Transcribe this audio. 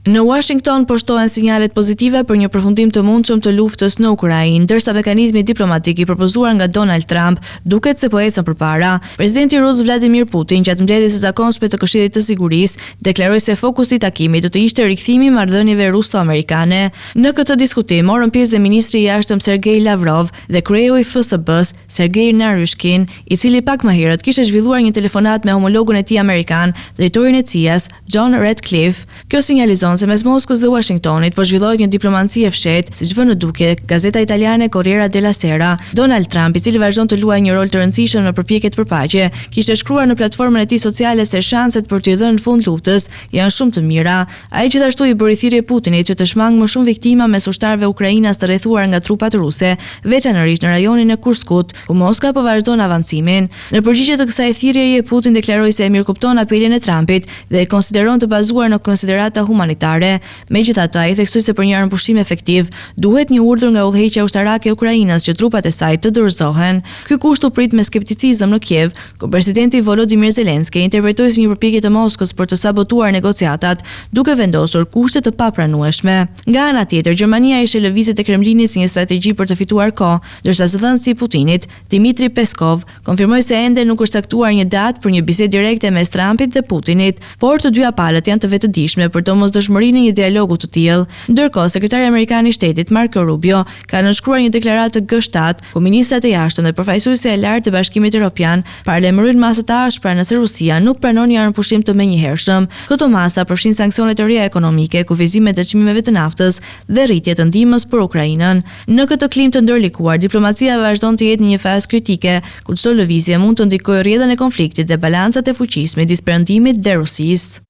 Në Washington po shtohen sinjalet pozitive për një përfundim të mundshëm të luftës në Ukrainë, ndërsa mekanizmi diplomatik I propozuar nga Donald Trump duket se po ecën përpara. Presidenti rus Vladimir Putin, gjatë mbledhjes së zakonshme të Këshillit të Sigurisë, deklaroi se fokusi I takimit do të ishte rikthimi I marrëdhënieve ruso-amerikane. Në këtë diskutim morën pjesë ministri I jashtëm Sergej Lavrov dhe kryeu I FSB-s Sergej Naryshkin, I cili pak më herët kishte zhvilluar një telefonat me homologun e tij amerikan, drejtorin e CIA-s John Ratcliffe. Kjo sinjalizon se mes Moskës dhe Washingtonit po zhvillohet një diplomaci e fshehtë, siç vën në dukje gazeta italiane Corriere della Sera. Donald Trump, I cili vazhdon të luajë një rol të rëndësishëm në përpjekjet për paqe, kishte shkruar në platformën e tij sociale se shanset për t'i dhënë fund luftës janë shumë të mira. Ai gjithashtu I bëri thirrje Putinit që të shmangë më shumë viktima mes ushtarëve ukrainas të rrethuar nga trupat ruse, veçanërisht në rajonin e Kurskut, ku Moska po vazhdon avancimin. Në përgjigje të kësaj thirrjeje, Putin deklaroi se e mirëkupton apelin e Trumpit dhe e konsideron të bazuar në konsiderata humanitare. Megjithatë, ai theksoi se për një armëpushtim efektiv duhet një urdhër nga udhëheqja ushtarake e Ukrainës që trupat e saj të dorëzohen. Ky kusht u prit me skepticizëm në Kiev, ku presidenti Volodymyr Zelensky interpretoi si një përpjekje të Moskës për të sabotuar negociatat, duke vendosur kushte të papranueshme. Nga ana tjetër, Gjermania ishte lëvizje te Kremlini si një strategji për të fituar kohë, ndërsa zëdhënësi I Putinit, Dmitri Peskov, konfirmoi se ende nuk është caktuar një datë për një bisedë direkte mes Trumpit dhe Putinit, por të dyja palët janë të vetëdijshme për domosdoshmërinë e një dialogu të tillë. Ndërkohë, sekretari amerikan I Shtetit Marco Rubio ka nënshkruar një deklaratë G7, ku ministrat e jashtëm dhe përfaqësuesja e lartë të Bashkimit Evropian paralajmërojnë masë të ashpra nëse Rusia nuk pranon një armëpushtim të menjëhershëm. Këto masa përfshin sanksione të reja ekonomike, kufizime të çmimeve të naftës dhe rritje të ndihmës për Ukrainën. Në këtë klim të ndërlikuar, diplomacia vazhdon të jetë në një fazë kritike, ku çdo lëvizje mund të ndikojë rrjedhën e konfliktit dhe balancat e fuqisë midis Perëndimit dhe Rusisë.